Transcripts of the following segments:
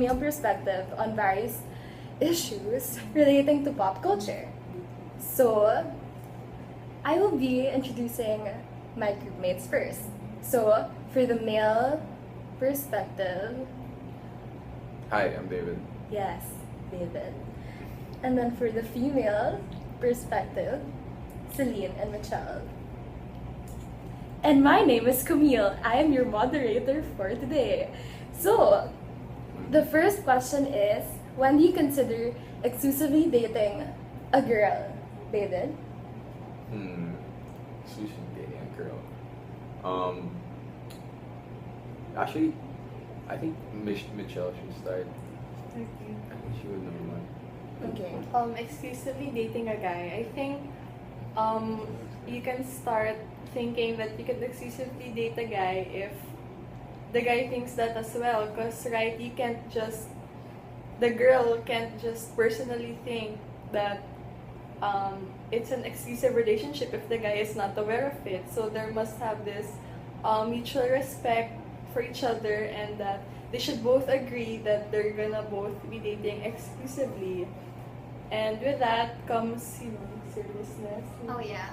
male perspective on various issues relating to pop culture. So, I will be introducing my groupmates first. So, for the male perspective, Hi, I'm David. yes, David. And then for the female perspective, Celine and Mitchelle. And my name is Camille. I am your moderator for today. So, the first question is, when do you consider exclusively dating a girl? David? Exclusively dating a girl. Actually, I think Mitchelle should start. Okay. I think she would know more. Okay. Exclusively dating a guy. I think you can start thinking that you can exclusively date a guy if the guy thinks that as well. Because, right, the girl can't just personally think that it's an exclusive relationship if the guy is not aware of it. So there must have this mutual respect for each other, and that they should both agree that they're gonna both be dating exclusively. And with that comes, seriousness. Oh yeah.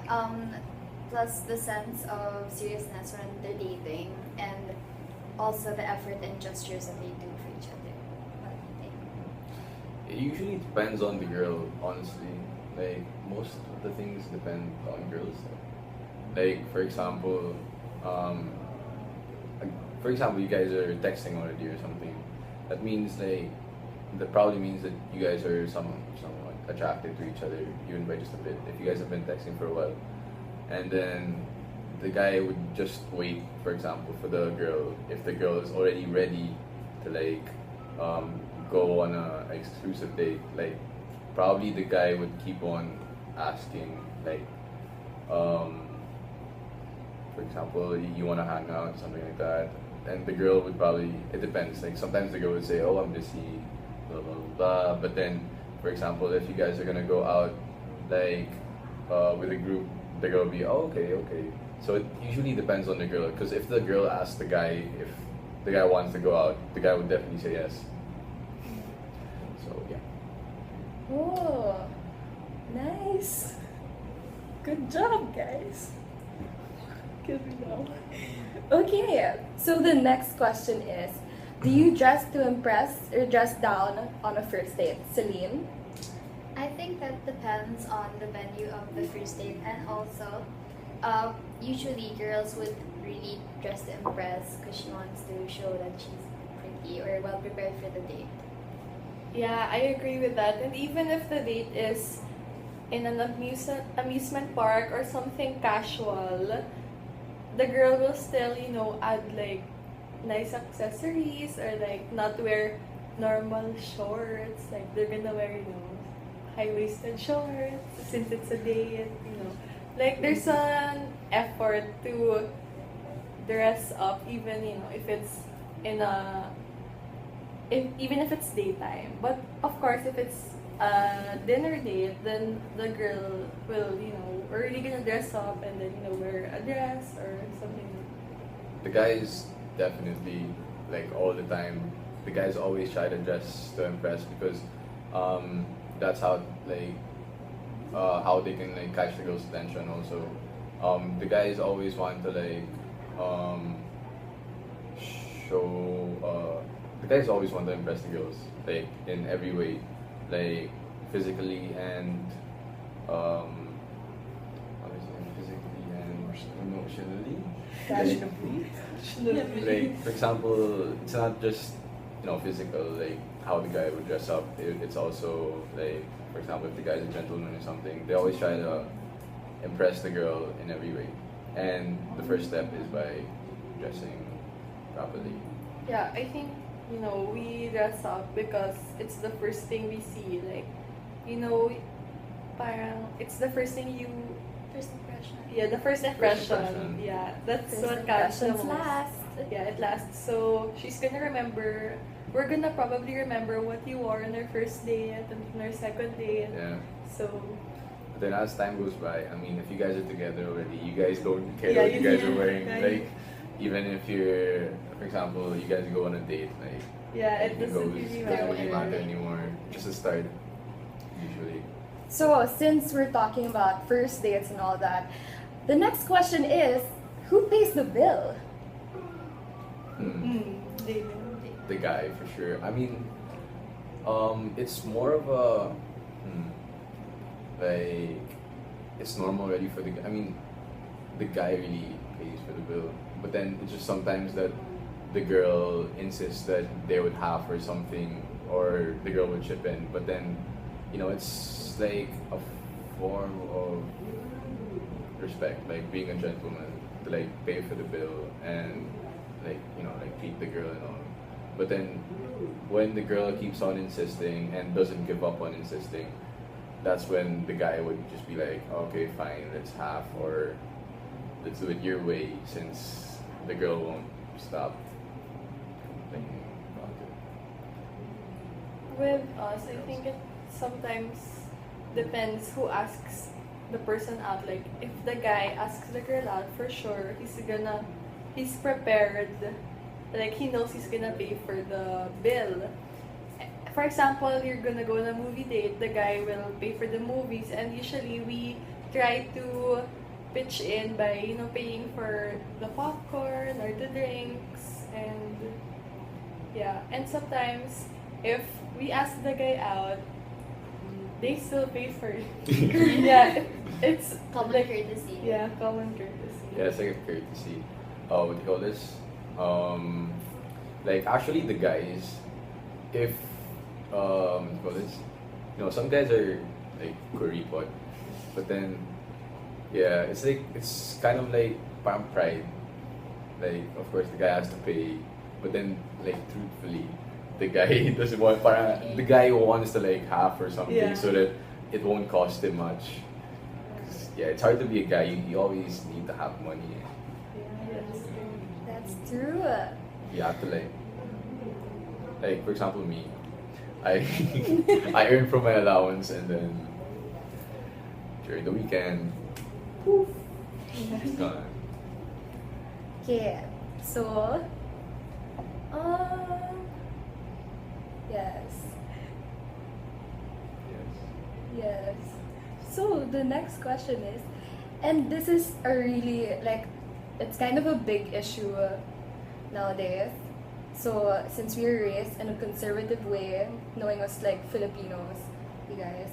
Plus the sense of seriousness when they're dating, and also the effort and gestures that they do for each other while dating. It usually depends on the girl, honestly. Like, most of the things depend on girls. Like, for example, you guys are texting already or something. That means, like, that probably means that you guys are somewhat attracted to each other, even by just a bit. If you guys have been texting for a while, and then the guy would just wait, for example, for the girl. If the girl is already ready to go on a exclusive date, like, probably the guy would keep on asking, like, for example, you want to hang out, something like that, and the girl would probably, it depends. Like, sometimes the girl would say, "Oh, I'm busy," blah blah blah. But then, for example, if you guys are gonna go out, like, with a group, the girl will be, "Oh, okay." So it usually depends on the girl, because if the girl asks the guy if the guy wants to go out, the guy would definitely say yes. So yeah. Oh, nice. Good job, guys. Good now. Okay, so the next question is, do you dress to impress or dress down on a first date? Celine? I think that depends on the venue of the first date, and also usually girls would really dress to impress because she wants to show that she's pretty or well prepared for the date. Yeah, I agree with that. And even if the date is in an amusement park or something casual, the girl will still, add like nice accessories, or like not wear normal shorts. Like, they're gonna wear, high-waisted shorts since it's a date. Like, there's an effort to dress up, even, if it's even if it's daytime. But of course, if it's a dinner date, then the girl will, we're really gonna dress up and then, wear a dress or something. The guys definitely, like, all the time, the guys always try to dress to impress, because that's how, like, how they can, like, catch the girl's attention also. The guys always want to, like, the guys always want to impress the girls, like, in every way, like, physically and emotionally. Like, for example, it's not just, physical, like, how the guy would dress up. It's also, like, for example, if the guy's a gentleman or something, they always try to impress the girl in every way. And the first step is by dressing properly. Yeah, I think, we dress up because it's the first thing we see. Like, parang it's the first thing you... First impression. Yeah, the first impression. Yeah, that's First what counts the impressions most. last. Yeah, it lasts. So we're gonna probably remember what you wore on our first date and on our second date. Yeah. So But then as time goes by, I mean, if you guys are together already, you guys don't care Yeah, what you guys yeah, are wearing. right. Like, even if you're, for example, you guys go on a date, like Yeah, it anything doesn't goes, really doesn't really matter matter. anymore. Just a start, usually. So, since we're talking about first dates and all that, the next question is, who pays the bill? Dating. The guy, for sure. I mean, it's more of a, like, it's normal already for the guy. I mean, the guy really pays for the bill. But then it's just sometimes that the girl insists that they would have or something, or the girl would chip in. But then, it's like a form of respect, like being a gentleman, to like pay for the bill and like treat the girl and all. But then when the girl keeps on insisting and doesn't give up on insisting, that's when the guy would just be like, okay, fine, let's have, or let's do it your way, since the girl won't stop complaining about it. With us, I think it sometimes depends who asks the person out. Like, if the guy asks the girl out, for sure, he's prepared. Like, he knows he's gonna pay for the bill. For example, you're gonna go on a movie date, the guy will pay for the movies, and usually we try to pitch in by, paying for the popcorn or the drinks, and yeah. And sometimes, if we ask the guy out, they still pay for it. Yeah, it's Common like, courtesy. yeah, common courtesy. Yeah, it's like a courtesy. What do you call this? Like actually the guys, if what do you call this? Some guys are like curry pot, but then yeah, it's kind of like parang pride. Like of course the guy has to pay, but then like truthfully, the guy doesn't want the guy wants to like half or something, Yeah. so that it won't cost him much. 'Cause, yeah, it's hard to be a guy. You always need to have money. Yeah, That's true. You have to like for example me, I I earn from my allowance, and then during the weekend, poof, it's gone. Okay, so, yes, Yes. yes. So the next question is, and this is a really it's kind of a big issue nowadays. So since we were raised in a conservative way, knowing us like Filipinos, you guys,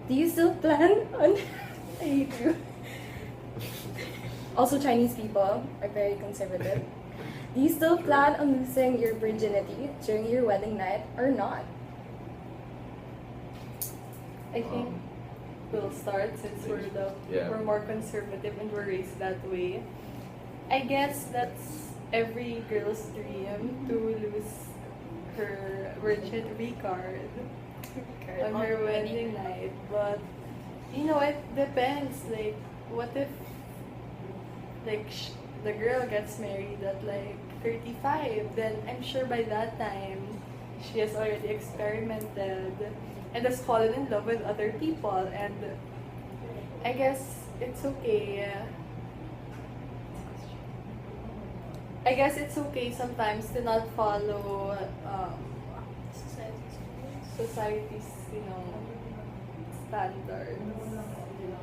do you still plan on? I hate you. Also, Chinese people are very conservative. Do you still plan on losing your virginity during your wedding night or not? I think we'll start since Yeah. we're more conservative and we're raised that way. I guess that's every girl's dream, to lose her virginity card on her wedding night. But it depends. Like, what if the girl gets married at 35? Then I'm sure by that time she has already experimented and has fallen in love with other people, and I guess it's okay. I guess it's okay sometimes to not follow society's standards,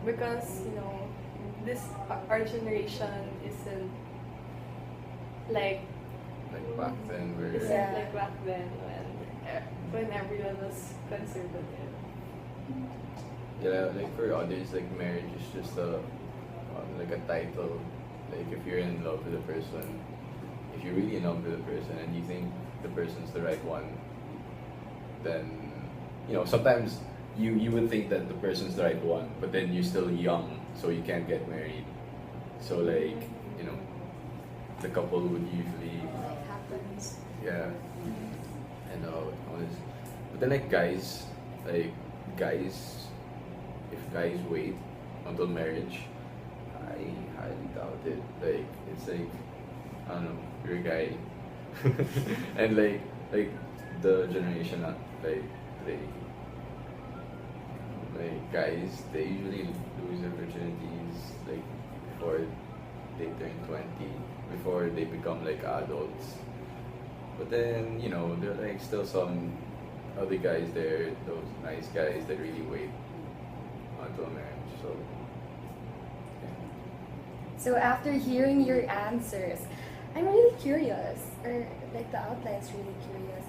because this our generation isn't like Back then we're isn't like back then when everyone was conservative. yeah, like for others, like marriage is just like a title. Like if you're in love with a person, if you're really in love with a person and you think the person's the right one, then sometimes you would think that the person's the right one, but then you're still young, so you can't get married. So the couple would usually Like happens. yeah, and honest. But then guys, if guys wait until marriage, I highly doubt it. Like it's like I don't know, you're a guy, and like the generation like today, like guys, they usually lose their virginities like before they turn 20. before they become like adults. But then, you know, there are like still some other guys there, those nice guys that really wait until marriage. So, yeah. So after hearing your answers, I'm really curious, or like the outline's really curious.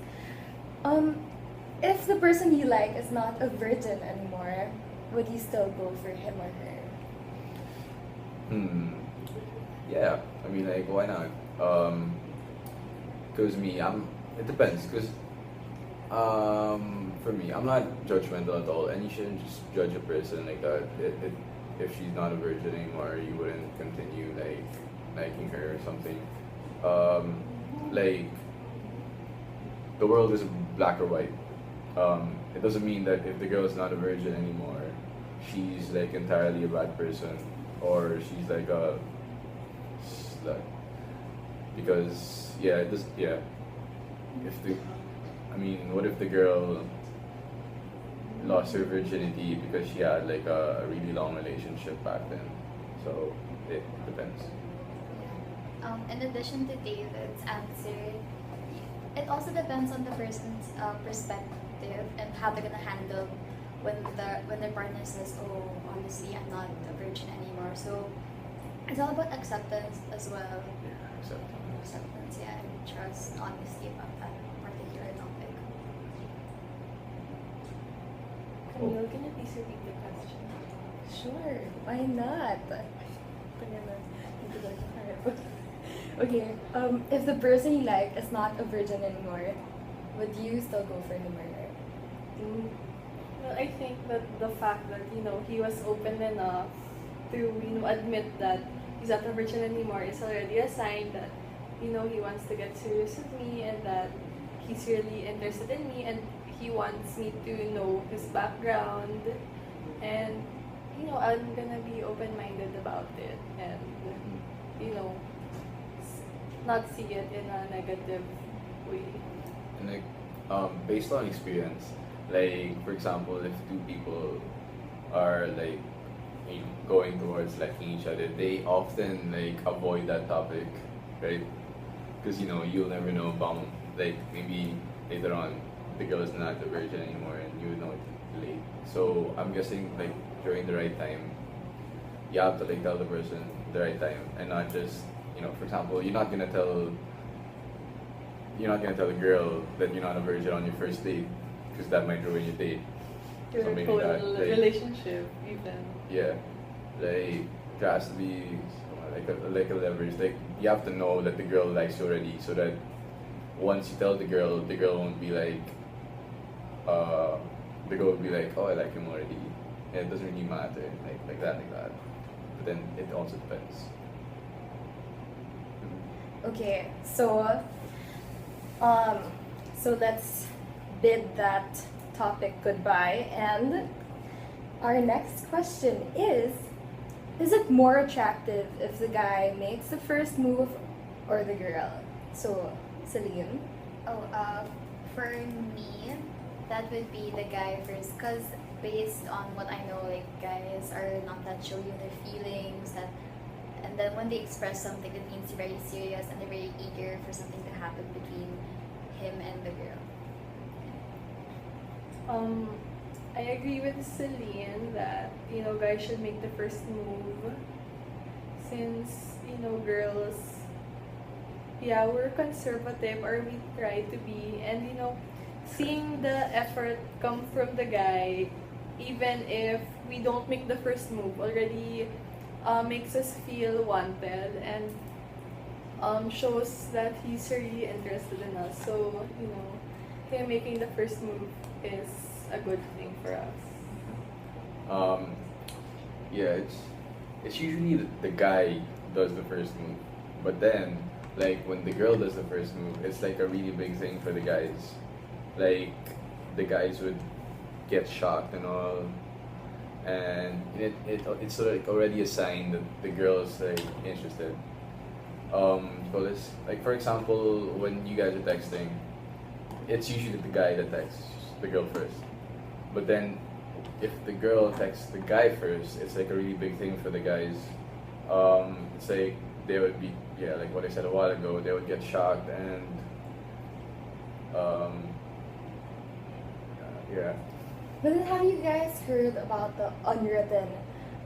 If the person you like is not a virgin anymore, would you still go for him or her? Yeah, I mean, like, why not? Cause me, it depends. Cause for me, I'm not judgmental at all, and you shouldn't just judge a person like that. If she's not a virgin anymore, you wouldn't continue like liking her or something. Like, the world is black or white. It doesn't mean that if the girl is not a virgin anymore, she's like entirely a bad person, or she's like a slut. Because what if the girl lost her virginity because she had like a really long relationship back then? So it depends. In addition to David's answer, it also depends on the person's perspective and how they're gonna handle when their partner says, "Oh, honestly, I'm not a virgin anymore." So it's all about acceptance as well. Yeah, Acceptance, yeah, and trust and honesty about that particular topic. Camille, can you please repeat the question? Sure, why not? Okay, if the person you like is not a virgin anymore, would you still go for him or her? Well, I think that the fact that he was open enough to admit that he's not a virgin anymore is already a sign that he wants to get serious with me, and that he's really interested in me, and he wants me to know his background, and I'm gonna be open-minded about it, and not see it in a negative way. And like, based on experience, like for example, if two people are like going towards liking each other, they often like avoid that topic, right? Because you'll never know about, like, maybe later on the girl is not a virgin anymore and you would know it late. So I'm guessing like during the right time, you have to like tell the person the right time, and not just for example, you're not gonna tell the girl that you're not a virgin on your first date, because that might ruin your date. Your Something whole like that. Like, relationship, even. yeah, like there has to be like a leverage. Like you have to know that the girl likes you already, so that once you tell the girl won't be like, the girl will be like, oh, I like him already. And it doesn't really matter, like that. But then it also depends. Okay, so let's bid that topic goodbye, and our next question is it more attractive if the guy makes the first move or the girl? So, Celine? For me, that would be the guy first, because based on what I know, like, guys are not that showy with their feelings, and then when they express something, it means they're very serious and they're very eager for something to happen between him and the girl. I agree with Celine that guys should make the first move, since girls, we're conservative, or we try to be, and seeing the effort come from the guy, even if we don't make the first move, already makes us feel wanted, and shows that he's really interested in us. So him making the first move is a good thing for us. Yeah, it's usually the guy does the first move, but then like when the girl does the first move, it's like a really big thing for the guys. Like the guys would get shocked and all, and it's like already a sign that the girl is like interested. Like for example, when you guys are texting, it's usually the guy that texts the girl first. But then if the girl texts the guy first, it's like a really big thing for the guys. It's like they would be, like what I said a while ago, they would get shocked and yeah. But then have you guys heard about the unwritten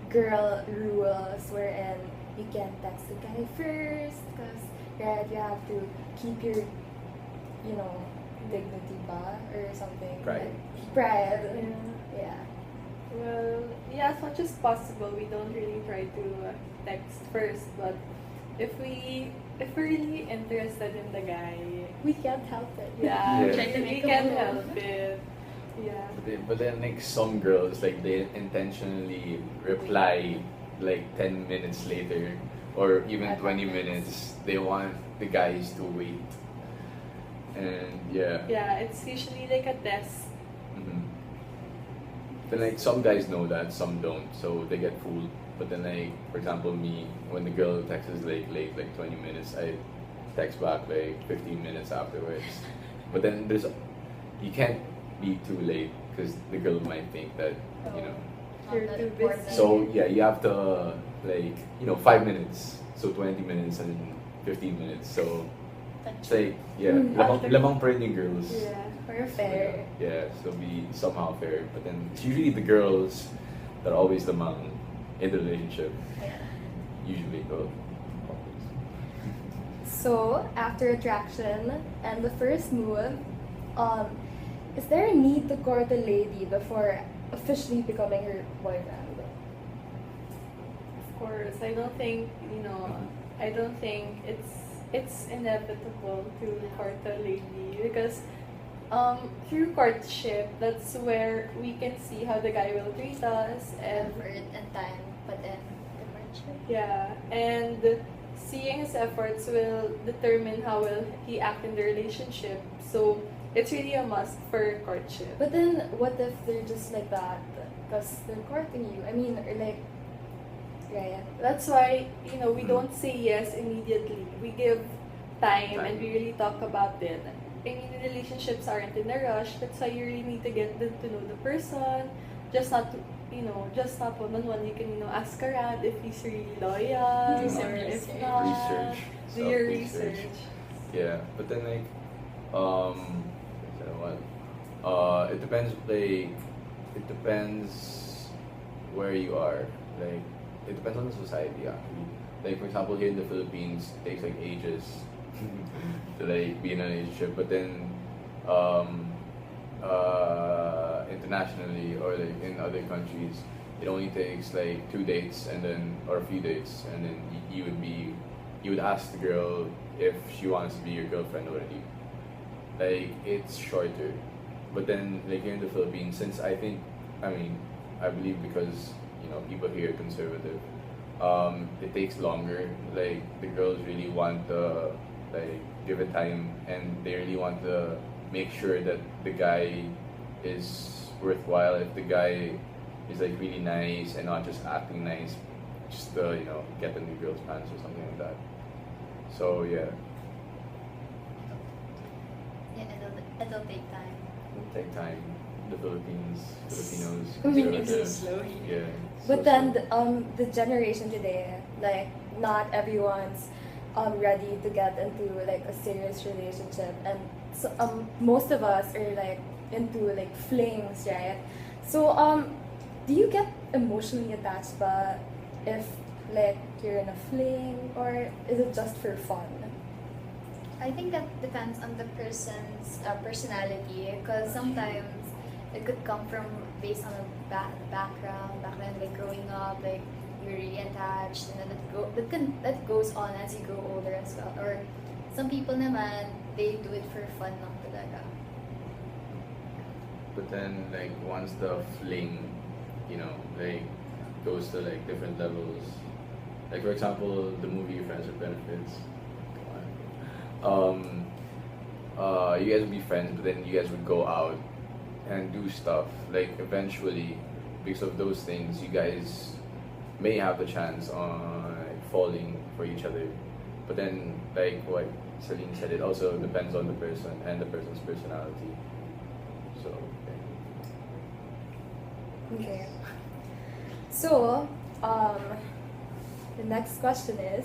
girl rules wherein you can't text the guy first because you have to keep your, dignity ba or something. Pride. Pride. Yeah. Yeah. Well, yeah, as much as possible, we don't really try to text first. But if we're really interested in the guy, We can't help it. yeah, Yeah. Try to we make a can move. help it. Yeah. But then like some girls, like they intentionally reply like 10 minutes later or even 20 minutes. They want the guys to wait. And yeah. Yeah, it's usually like a test. Mhm. Then like some guys know that, some don't, so they get fooled. But then like for example me, when the girl texts like late, like 20 minutes, I text back like 15 minutes afterwards. But then you can't be too late because the girl might think that You're Not that too important. busy. So yeah, you have to like 5 minutes, so 20 minutes and 15 minutes. So it's like lamang pa rin yung girls. Yeah. Or fair. Yeah, so be somehow fair. But then it's usually the girls that are always the man in the relationship. Yeah. Usually, though. So, after attraction and the first move, is there a need to court a lady before officially becoming her boyfriend? Of course, I don't think it's inevitable to court a lady because through courtship, that's where we can see how the guy will treat us and Effort and time, but then the friendship. yeah, and seeing his efforts will determine how will he act in the relationship. So it's really a must for courtship. But then, what if they're just like that because they're courting you? I mean, or like, yeah. That's why, we don't say yes immediately. We give time and we really talk about it. I mean, relationships aren't in a rush. That's why you really need to get to know the person. Just not one-on-one. You can, ask around if he's really loyal Do some or if research. not. Research. Do your Self-research. research. Yeah, but then like, it depends. Like, it depends where you are. Like, it depends on the society actually. Like for example, here in the Philippines, it takes like ages to like be in a relationship. But then, internationally or like in other countries, it only takes like 2 dates or a few dates, and then you would ask the girl if she wants to be your girlfriend already. Like it's shorter, but then like here in the Philippines, since I believe because people here are conservative, it takes longer. Like the girls really want to like give it time, and they really want to make sure that the guy is worthwhile. If the guy is like really nice and not just acting nice, just to get in the girl's pants or something like that. So yeah, Yeah, it'll take time. it'll take time. The Filipinos, Communicate conservative. slowly. Yeah. But so then slow. the generation today, like not everyone's ready to get into like a serious relationship, and so most of us are like into like flings, right? So do you get emotionally attached but if like you're in a fling, or is it just for fun? I think that depends on the person's personality, because sometimes it could come from based on a background, back then, like growing up, like you're really attached, and then that goes on as you grow older as well. Or some people naman, they do it for fun lang talaga. But then like once the fling, like goes to like different levels. Like for example, the movie Friends with Benefits. You guys would be friends, but then you guys would go out and do stuff. Like eventually, because of those things, you guys may have the chance on falling for each other. But then, like what Celine said, it also depends on the person and the person's personality. So. Okay. So, the next question is,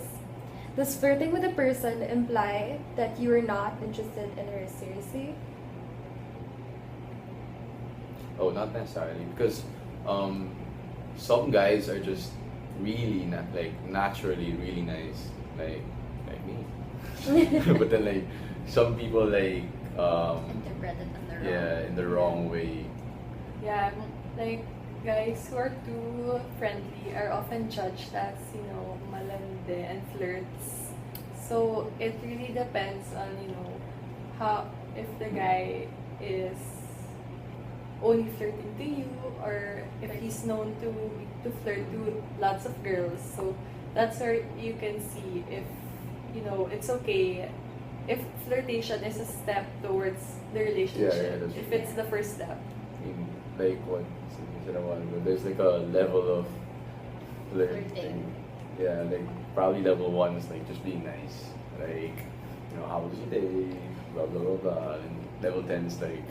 Does flirting with a person imply that you are not interested in her seriously? Oh, not necessarily, because some guys are just really naturally really nice, like me. But then like some people Interpret it in the wrong. yeah, in the wrong way. Yeah, like guys who are too friendly are often judged as, malande and flirts. So it really depends on, how, if the guy is only flirting to you, or if he's known to flirt to lots of girls. So that's where you can see if, it's okay if flirtation is a step towards the relationship. that's If true. it's the first step. I mean, like what I said a while ago, there's like a level of flirting. Flirting. Yeah, like probably level 1 is like just being nice, like how was your day, blah blah blah blah, and level 10 is like,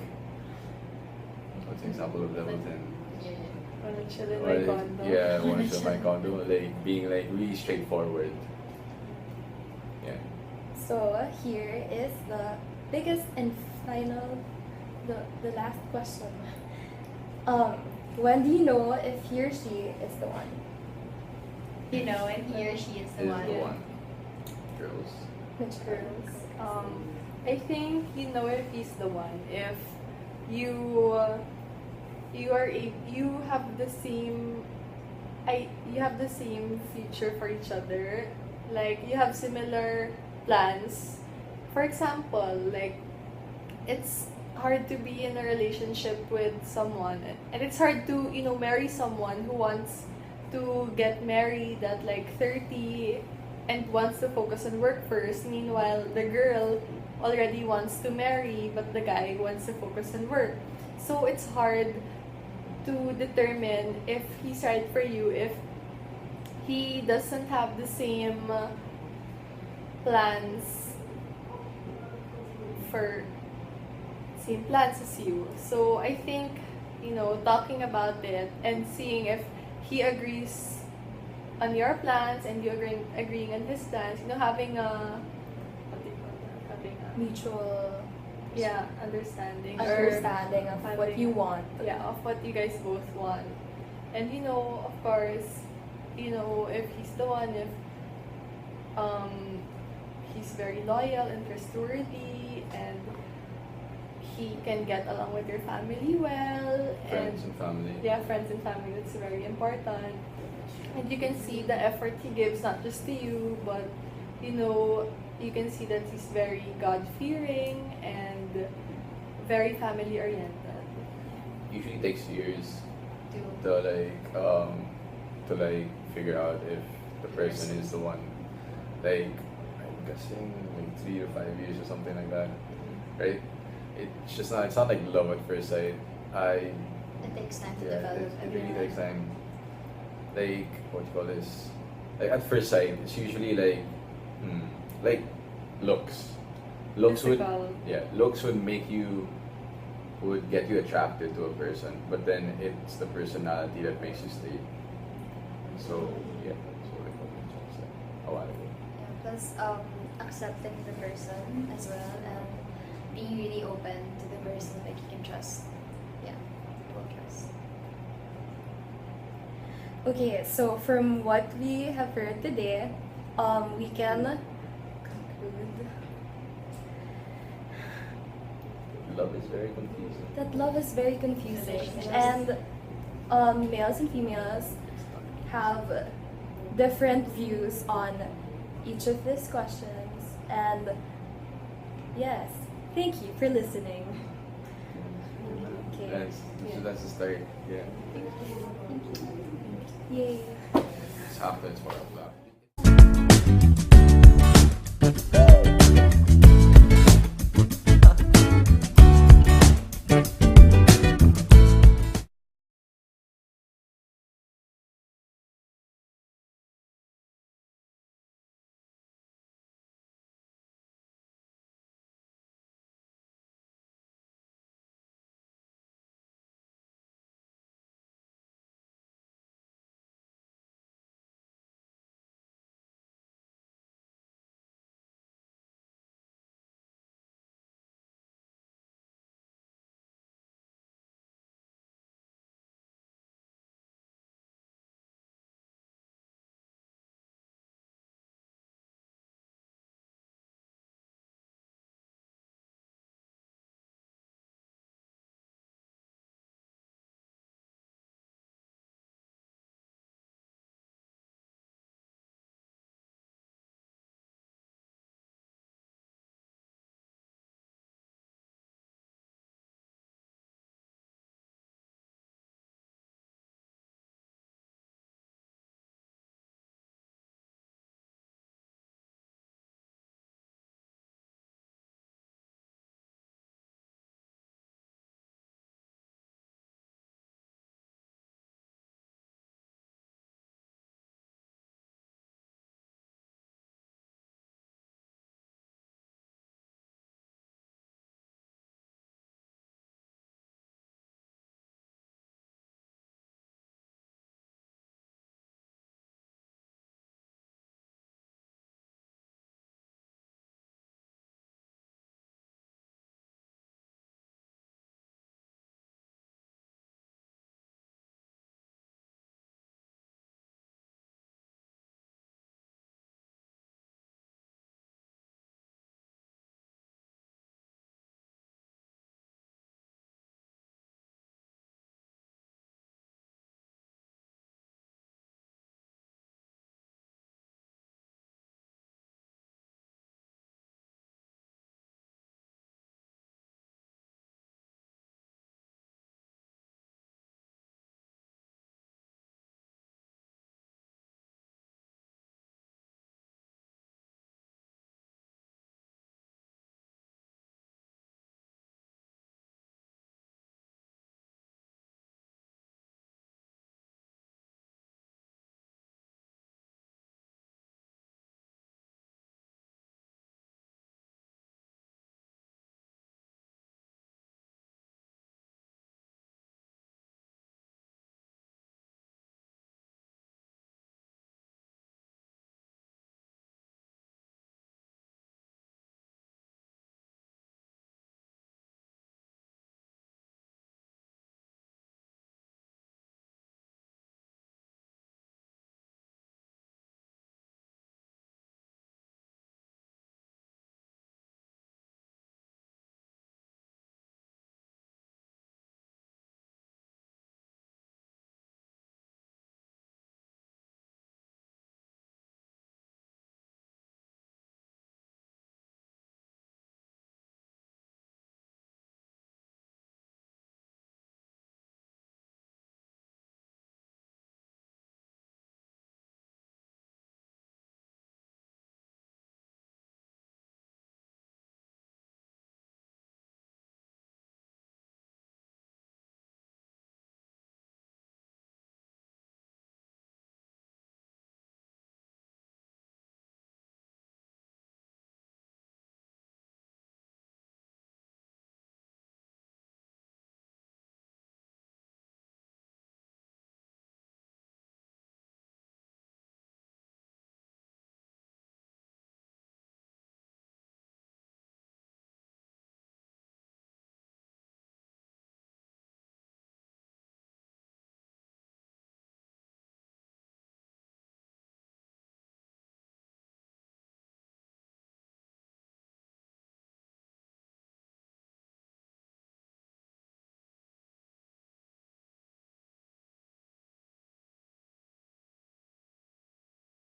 what's an example of level 10? Wanna chill in my condo. Yeah, I want to chill in my condo, like being like really straightforward. Yeah. So here is the biggest and final, the last question. When do you know if he or she is the one? You know, and he or she is the Is one. the Yeah. one. Girls. Which girls? I think you know if he's the one if you you have the same you have the same future for each other, like you have similar plans. For example, like it's hard to be in a relationship with someone, and it's hard to marry someone who wants to get married at like 30 and wants to focus on work first. Meanwhile, the girl already wants to marry, but the guy wants to focus on work. So it's hard to determine if he's right for you if he doesn't have the same plans as you. So I think, talking about it and seeing if he agrees on your plans and you agreeing on his plans, having a what do you call that? Having a Mutual understanding understanding of what you want. of what you guys both want. And of course, if he's the one, if he's very loyal and trustworthy, and he can get along with your family well, Friends and family. friends and family, that's very important. And you can see the effort he gives not just to you, but you can see that he's very God-fearing and very family-oriented. Usually takes years To to figure out if the person is the one. Like I'm guessing like 3 to 5 years or something like that, right? It's not like love at first sight. it takes time to develop. It really takes time. Like what you call this? Like at first sight, it's usually like looks. Looks Physical. would get you attracted to a person, but then it's the personality that makes you stay. So yeah, that's what I said a while ago. Yeah, plus accepting the person as well, and being really open to the person that you can trust. Yeah, full trust. Okay, so from what we have heard today, we can conclude Love is very confusing. that love is very confusing, and males and females have different views on each of these questions. And yes, thank you for listening. Okay. That's the start. Yeah. Yay. It's half minutes for a block.